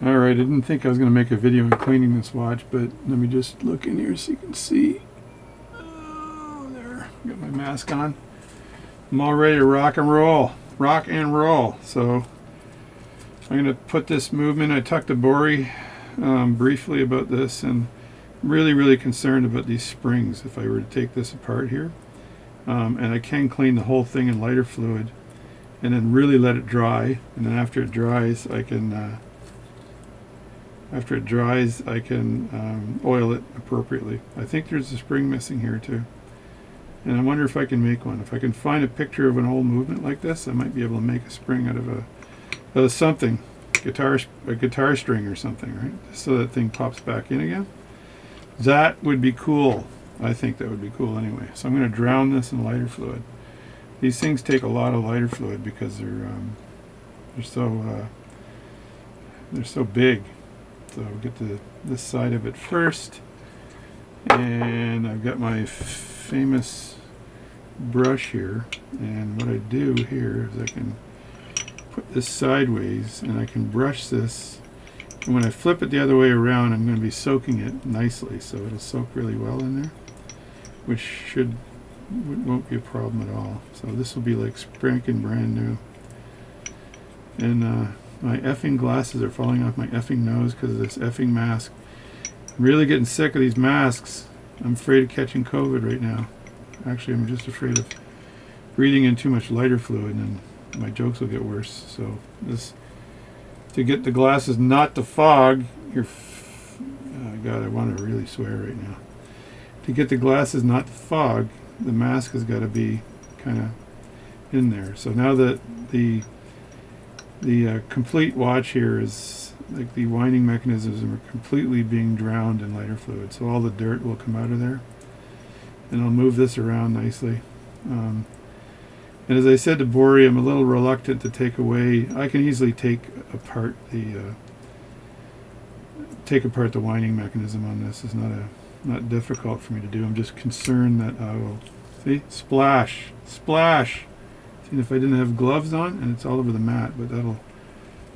Alright, I didn't think I was going to make a video on cleaning this watch, but let me just look in here so you can see. Oh, there. Got my mask on. I'm all ready to rock and roll. Rock and roll. So I'm going to put this movement. I talked to Bori briefly about this, and I'm really concerned about these springs if I were to take this apart here. And I can clean the whole thing in lighter fluid and then really let it dry. And then after it dries, I can oil it appropriately. I think there's a spring missing here too. And I wonder if I can make one. If I can find a picture of an old movement like this, I might be able to make a spring out of something. A guitar string or something, right? Just so that thing pops back in again. That would be cool. I think that would be cool anyway. So I'm going to drown this in lighter fluid. These things take a lot of lighter fluid because they're so big. So we'll get to this side of it first. And I've got my famous brush here. And what I do here is I can put this sideways and I can brush this. And when I flip it the other way around, I'm going to be soaking it nicely. So it'll soak really well in there, which won't be a problem at all. So this will be like spanking brand new. And my effing glasses are falling off my effing nose because of this effing mask. I'm really getting sick of these masks. I'm afraid of catching COVID right now. Actually, I'm just afraid of breathing in too much lighter fluid and my jokes will get worse. So to get the glasses not to fog, God, I want to really swear right now. To get the glasses not to fog, the mask has got to be kind of in there. So now that the complete watch here is like the winding mechanisms are completely being drowned in lighter fluid, so all the dirt will come out of there. And I'll move this around nicely. And as I said to Bori, I'm a little reluctant to take away. I can easily take apart the winding mechanism on this. It's not difficult for me to do. I'm just concerned that I will splash. See, if I didn't have gloves on, and it's all over the mat, but that'll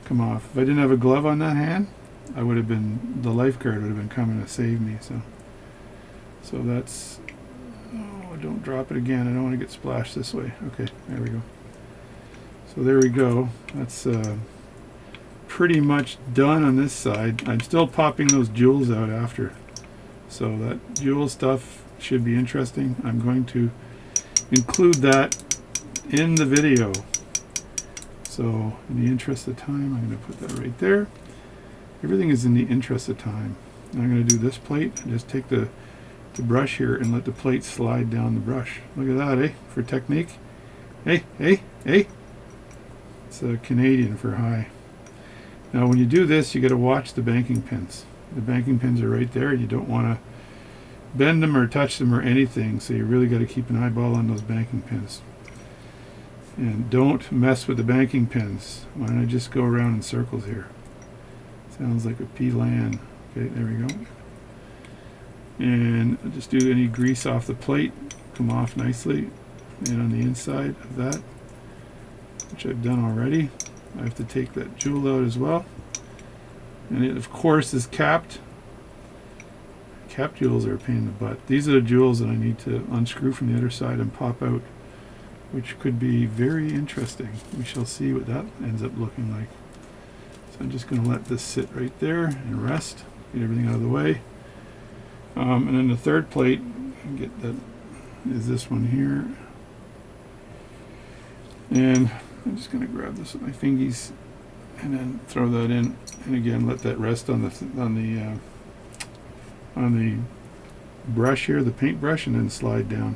come off. If I didn't have a glove on that hand, the lifeguard would have been coming to save me. So that's, don't drop it again. I don't want to get splashed this way. Okay, there we go. So there we go. That's pretty much done on this side. I'm still popping those jewels out after. So that jewel stuff should be interesting. I'm going to include that in the video. So in the interest of time, I'm going to put that right there. Everything is in the interest of time. And I'm going to do this plate and just take the brush here and let the plate slide down the brush. Look at that, eh? For technique. Hey. It's a Canadian for high. Now when you do this, you got to watch the banking pins. The banking pins are right there. You don't want to bend them or touch them or anything, so you really got to keep an eyeball on those banking pins. And don't mess with the banking pins. Why don't I just go around in circles here? Sounds like a P-LAN. Okay, there we go. And I'll just do any grease off the plate, come off nicely. And on the inside of that, which I've done already, I have to take that jewel out as well. And it, of course, is capped. Cap jewels are a pain in the butt. These are the jewels that I need to unscrew from the other side and pop out, which could be very interesting. We shall see what that ends up looking like. So I'm just going to let this sit right there and rest, get everything out of the way. And then the third plate, is this one here. And I'm just going to grab this with my fingies and then throw that in. And again, let that rest on the brush here, the paint brush, and then slide down.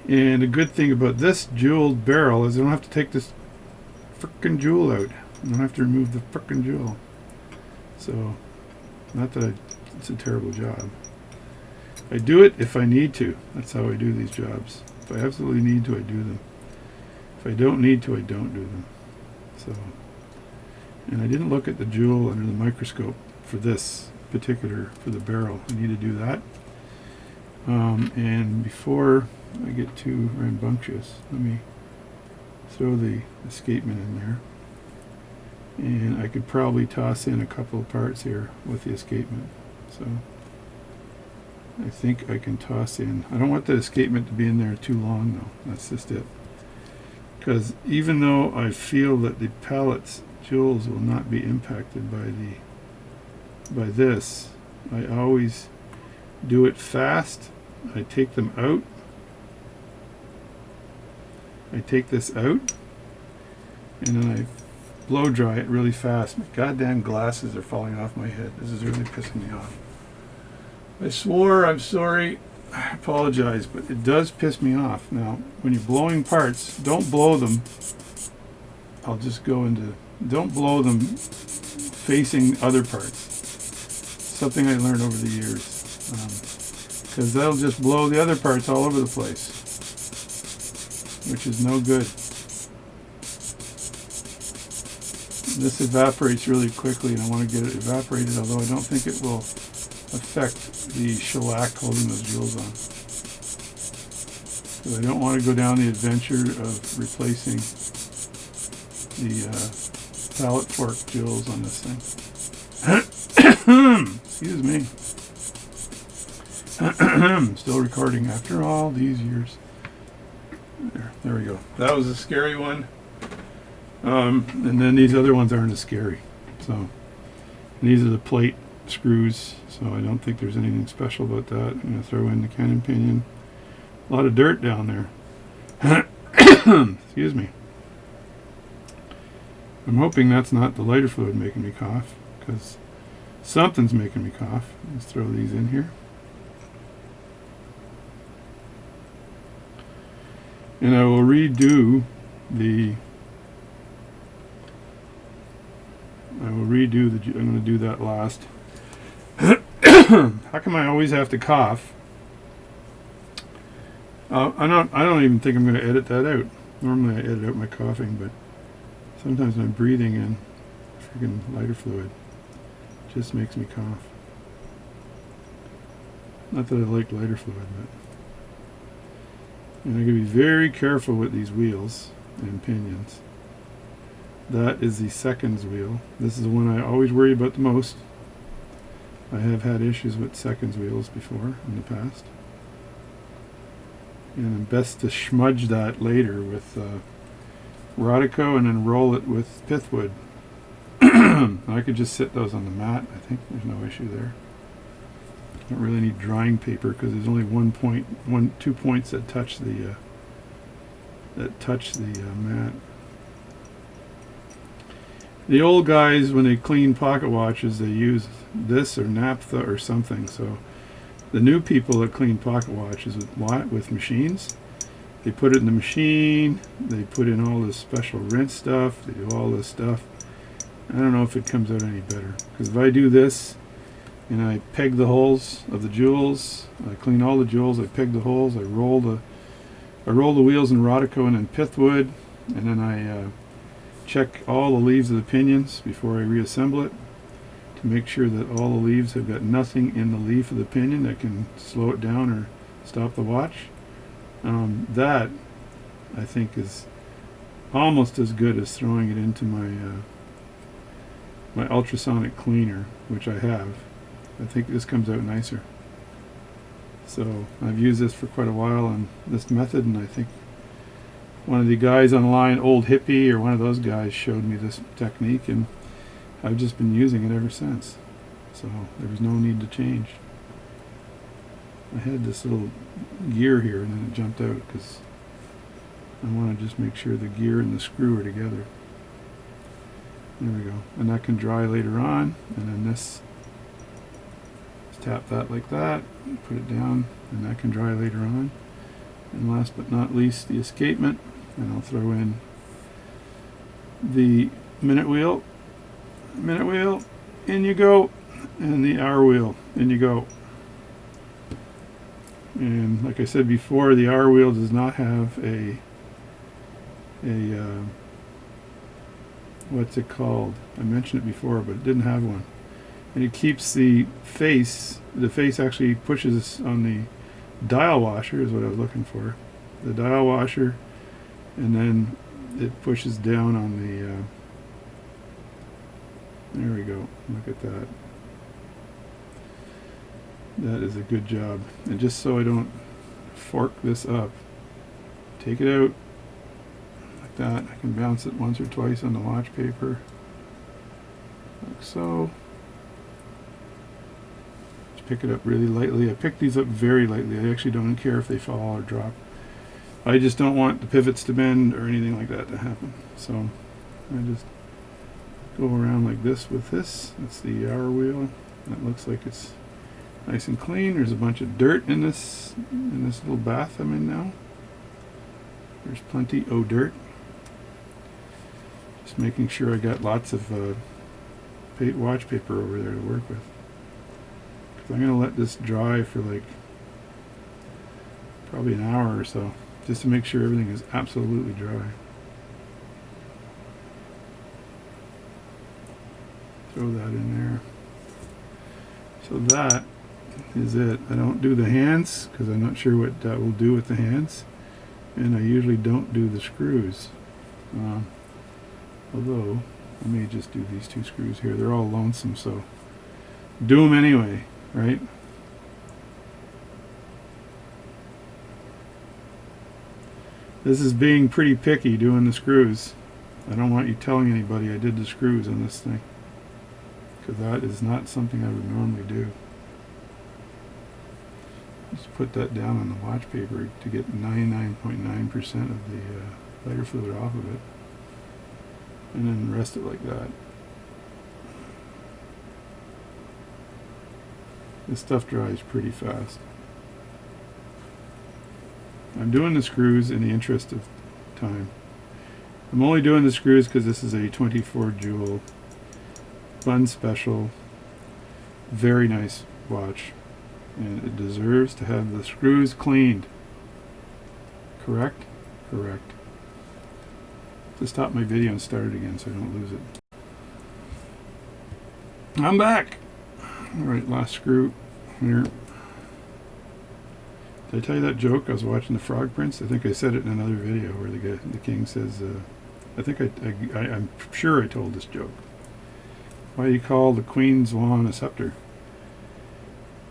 And the good thing about this jeweled barrel is I don't have to take this frickin' jewel out. I don't have to remove the frickin' jewel. So, not that it's a terrible job. I do it if I need to. That's how I do these jobs. If I absolutely need to, I do them. If I don't need to, I don't do them. So, and I didn't look at the jewel under the microscope for this particular, for the barrel. I need to do that. And before I get too rambunctious, let me throw the escapement in there. And I could probably toss in a couple of parts here with the escapement. So I think I can toss in. I don't want the escapement to be in there too long though. That's just it. Because even though I feel that the pallets jewels will not be impacted by this, I always do it fast. I take them out. I take this out and then I blow dry it really fast. My goddamn glasses are falling off my head. This is really pissing me off. I swore, I'm sorry, I apologize, but it does piss me off. Now, when you're blowing parts, don't blow them. I'll just go into, don't blow them facing other parts. Something I learned over the years. Because that'll just blow the other parts all over the place, which is no good. This evaporates really quickly and I want to get it evaporated, although I don't think it will affect the shellac holding those jewels on. Because I don't want to go down the adventure of replacing the pallet fork jewels on this thing. Excuse me. Still recording after all these years. There we go. That was a scary one. And then these other ones aren't as scary. So these are the plate screws, so I don't think there's anything special about that. I'm going to throw in the cannon pinion. A lot of dirt down there. Excuse me. I'm hoping that's not the lighter fluid making me cough, because something's making me cough. Let's throw these in here. And I will redo the I'm going to do that last. How come I always have to cough? I don't even think I'm going to edit that out. Normally I edit out my coughing, but sometimes I'm breathing in freaking lighter fluid. It just makes me cough. Not that I like lighter fluid, but... And I'm going to be very careful with these wheels and pinions. That is the seconds wheel. This is the one I always worry about the most. I have had issues with seconds wheels before in the past. And best to smudge that later with Rodico and then roll it with pithwood. I could just sit those on the mat. I think there's no issue there. Don't really need drying paper because there's only 2 points that touch the mat. The old guys, when they clean pocket watches, they use this or naphtha or something. So the new people that clean pocket watches with machines, they put it in the machine, they put in all this special rinse stuff, they do all this stuff. I don't know if it comes out any better, because if I do this and I peg the holes of the jewels, I clean all the jewels, I peg the holes, I roll the wheels in Rodico and in pithwood, and then I check all the leaves of the pinions before I reassemble it to make sure that all the leaves have got nothing in the leaf of the pinion that can slow it down or stop the watch. That I think is almost as good as throwing it into my my ultrasonic cleaner, which I have. I think this comes out nicer. So I've used this for quite a while on this method, and I think one of the guys online, Old Hippie or one of those guys, showed me this technique, and I've just been using it ever since. So there was no need to change. I had this little gear here and then it jumped out because I want to just make sure the gear and the screw are together. There we go. And that can dry later on, and then this, just tap that like that, put it down, and that can dry later on. And last but not least, the escapement, and I'll throw in the minute wheel, in you go, and the hour wheel, in you go. And like I said before, the hour wheel does not have a what's it called? I mentioned it before, but it didn't have one. And it keeps the face actually pushes on the dial washer, is what I was looking for. The dial washer, and then it pushes down on There we go. Look at that. That is a good job. And just so I don't fork this up, take it out like that. I can bounce it once or twice on the watch paper, like so. Just pick it up really lightly. I pick these up very lightly. I actually don't care if they fall or drop. I just don't want the pivots to bend or anything like that to happen. So I just go around like this with this. That's the hour wheel. That looks like it's nice and clean. There's a bunch of dirt in this little bath I'm in now. There's plenty of dirt. Just making sure I got lots of watch paper over there to work with. 'Cause I'm going to let this dry for like probably an hour or so, just to make sure everything is absolutely dry. Throw that in there. So that is it. I don't do the hands because I'm not sure what that will do with the hands, and I usually don't do the screws. Although I may just do these two screws here. They're all lonesome, so do them anyway, right? This is being pretty picky doing the screws. I don't want you telling anybody I did the screws on this thing, because that is not something I would normally do. Just put that down on the watch paper to get 99.9% of the lighter fluid off of it, and then rest it like that. This stuff dries pretty fast. I'm doing the screws in the interest of time. I'm only doing the screws because this is a 24 jewel Bunn special, very nice watch, and it deserves to have the screws cleaned. Correct? Correct. To stop my video and start it again so I don't lose it. I'm back. Alright, last screw here. Did I tell you that joke? I was watching The Frog Prince. I think I said it in another video where the king says, I'm sure I told this joke. Why do you call the queen's wand a scepter?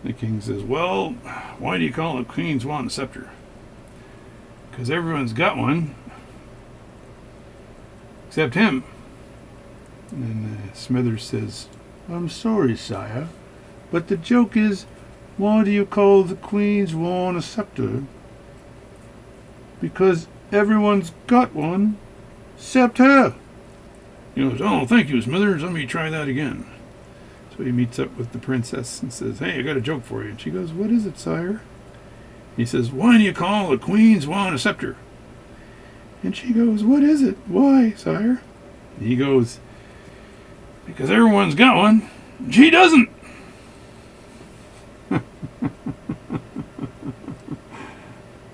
The king says, well, why do you call the queen's wand a scepter? Because everyone's got one, except him. And then Smithers says, I'm sorry, sire, but the joke is, why do you call the queen's wand a scepter? Because everyone's got one, except her. He goes, oh, thank you, Smithers. Let me try that again. So he meets up with the princess and says, hey, I got a joke for you. And she goes, what is it, sire? He says, why do you call the queen's wand a scepter? And she goes, what is it? Why, sire? And he goes, because everyone's got one, and she doesn't.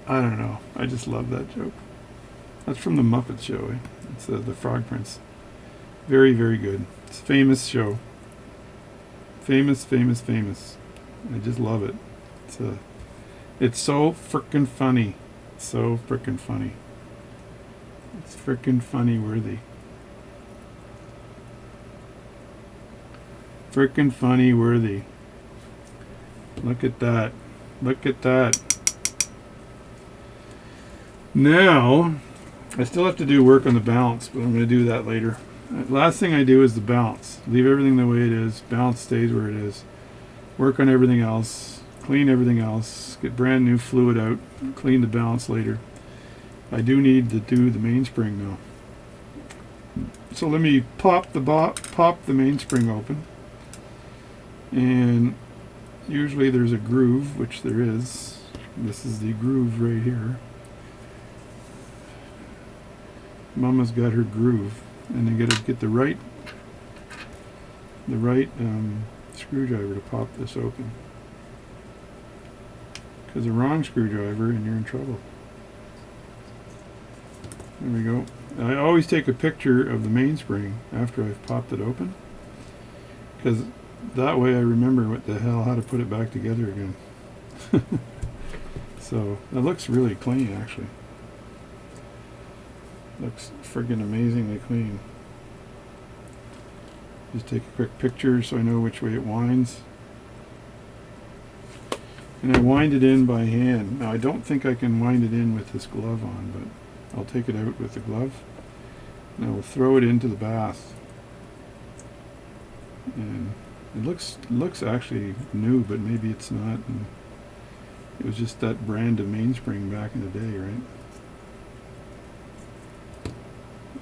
I don't know. I just love that joke. That's from the Muppet Show. Eh? It's the Frog Prince. Very, very good. It's a famous show. Famous, famous, famous. I just love it. It's so frickin' funny. So frickin' funny. It's frickin' funny worthy. Frickin' funny worthy. Look at that. Look at that. Now, I still have to do work on the balance, but I'm going to do that later. Last thing I do is the balance. Leave everything the way it is. Balance stays where it is. Work on everything else. Clean everything else. Get brand new fluid out. Clean the balance later. I do need to do the mainspring though. So let me pop the mainspring open. And usually there's a groove, which there is. This is the groove right here. Mama's got her groove, and you got to get the right screwdriver to pop this open. Because the wrong screwdriver, and you're in trouble. There we go. I always take a picture of the mainspring after I've popped it open, because that way I remember how to put it back together again. So it looks really clean, actually. Looks friggin' amazingly clean. Just take a quick picture so I know which way it winds. And I wind it in by hand. Now I don't think I can wind it in with this glove on, but I'll take it out with the glove. And I will throw it into the bath. And it looks actually new, but maybe it's not. And it was just that brand of mainspring back in the day, right?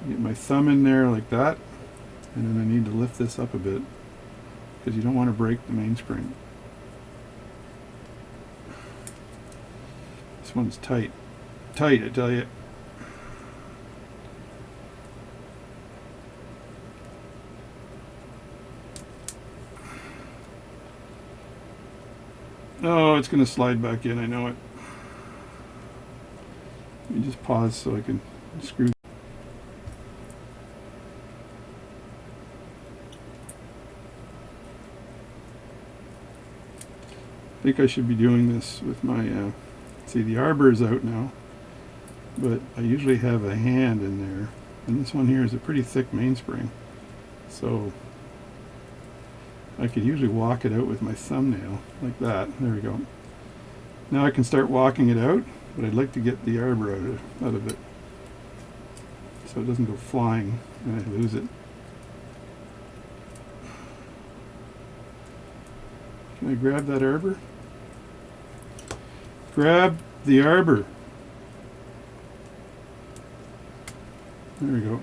Get my thumb in there like that, and then I need to lift this up a bit because you don't want to break the mainspring. This one's tight. Tight, I tell you. Oh, it's going to slide back in, I know it. Let me just pause so I can screw. I think I should be doing this with my, see, the arbor is out now, but I usually have a hand in there, and this one here is a pretty thick mainspring, so I could usually walk it out with my thumbnail, like that. There we go. Now I can start walking it out, but I'd like to get the arbor out of it, so it doesn't go flying and I lose it. Can I grab that arbor? Grab the arbor. There we go.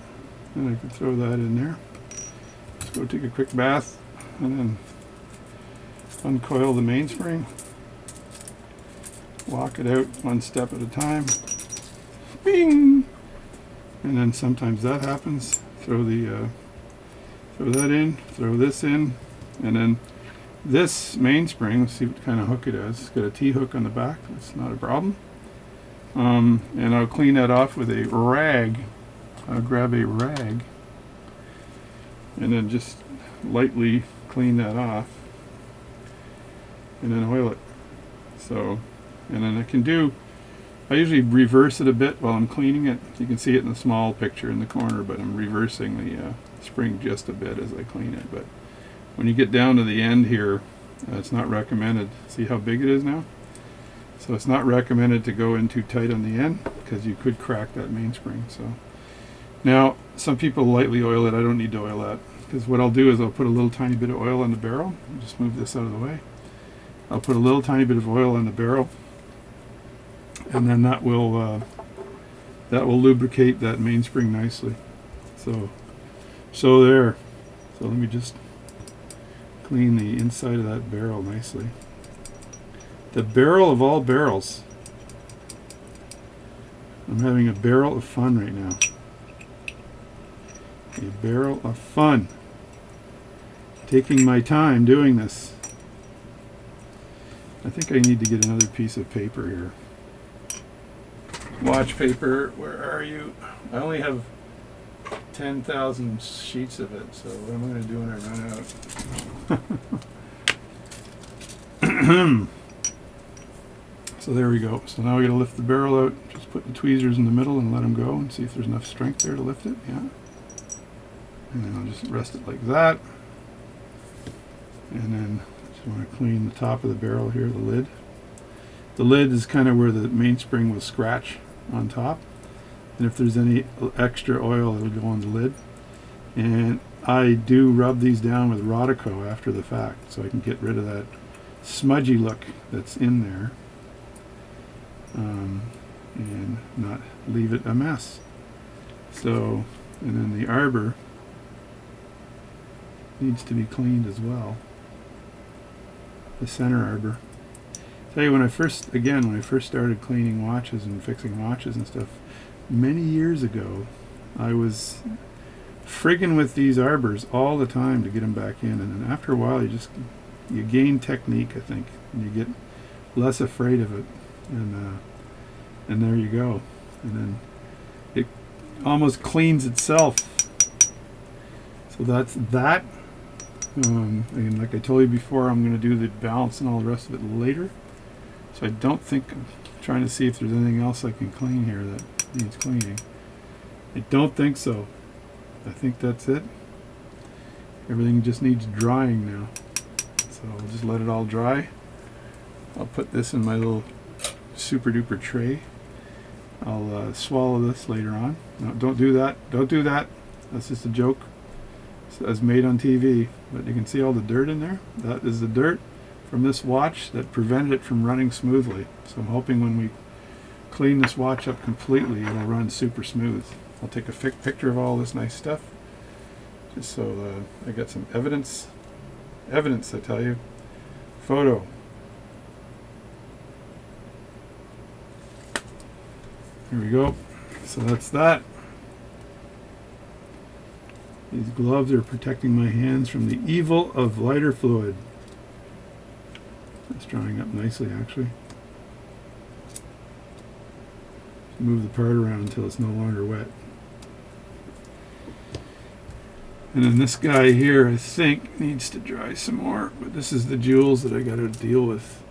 And I can throw that in there. Let's go take a quick bath and then uncoil the mainspring. Walk it out one step at a time. Bing! And then sometimes that happens. Throw that in, throw this in, and then this mainspring, let's see what kind of hook it is. It's got a T-hook on the back. That's not a problem. And I'll clean that off with a rag. I'll grab a rag and then just lightly clean that off and then oil it. So, and then I usually reverse it a bit while I'm cleaning it. You can see it in the small picture in the corner, but I'm reversing the spring just a bit as I clean it. But when you get down to the end here, it's not recommended. See how big it is now? So it's not recommended to go in too tight on the end because you could crack that mainspring. So now some people lightly oil it. I don't need to oil that because what I'll do is I'll put a little tiny bit of oil on the barrel. I'll just move this out of the way. I'll put a little tiny bit of oil on the barrel, and then that will lubricate that mainspring nicely. So there. So let me just clean the inside of that barrel nicely. The barrel of all barrels. I'm having a barrel of fun right now. A barrel of fun. Taking my time doing this. I think I need to get another piece of paper here. Watch paper, where are you? I only have 10,000 sheets of it, so what am I going to do when I run out? So there we go. So now we got to lift the barrel out. Just put the tweezers in the middle and let them go and see if there's enough strength there to lift it. Yeah. And then I'll just rest it like that. And then I just want to clean the top of the barrel here, the lid. The lid is kind of where the mainspring will scratch on top. And if there's any extra oil, it'll go on the lid. And I do rub these down with Rodico after the fact, so I can get rid of that smudgy look that's in there, and not leave it a mess. So, and then the arbor needs to be cleaned as well. The center arbor. Tell you, when I first started cleaning watches and fixing watches and stuff, many years ago, I was friggin' with these arbors all the time to get them back in, and then after a while you gain technique, I think, and you get less afraid of it, and there you go, and then it almost cleans itself. So that's that. And like I told you before, I'm going to do the balance and all the rest of it later. So I don't think, I'm trying to see if there's anything else I can clean here that needs cleaning. I don't think so. I think that's it. Everything just needs drying now. So I'll just let it all dry. I'll put this in my little super duper tray. I'll swallow this later on. No, don't do that. Don't do that. That's just a joke. As made on TV. But you can see all the dirt in there. That is the dirt from this watch that prevented it from running smoothly. So I'm hoping when we clean this watch up completely, it'll run super smooth. I'll take a picture of all this nice stuff, just so I got some evidence. Evidence, I tell you. Photo. Here we go. So that's that. These gloves are protecting my hands from the evil of lighter fluid. It's drying up nicely, actually. Move the part around until it's no longer wet. And then this guy here, I think, needs to dry some more. But this is the jewels that I got to deal with,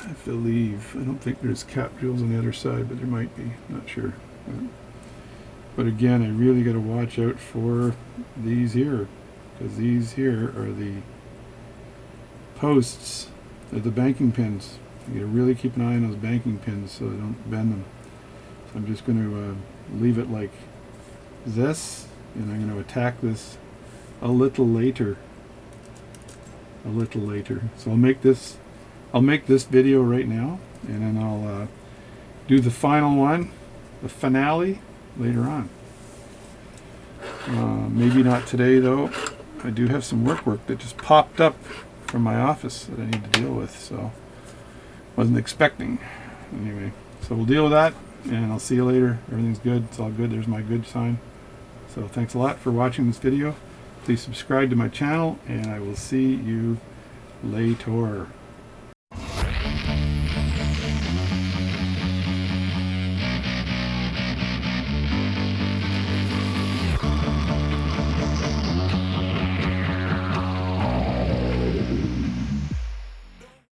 I believe. I don't think there's cap jewels on the other side, but there might be. Not sure. But again, I really got to watch out for these here, because these here are the posts. They're the banking pins. You got to really keep an eye on those banking pins so they don't bend them. So I'm just going to leave it like this, and I'm going to attack this a little later. A little later. So I'll make this video right now, and then I'll do the final one, the finale, later on. Maybe not today though. I do have some work that just popped up from my office that I need to deal with, so wasn't expecting. Anyway, so we'll deal with that, and I'll see you later. Everything's good. It's all good. There's my good sign. So thanks a lot for watching this video. Please subscribe to my channel, and I will see you later.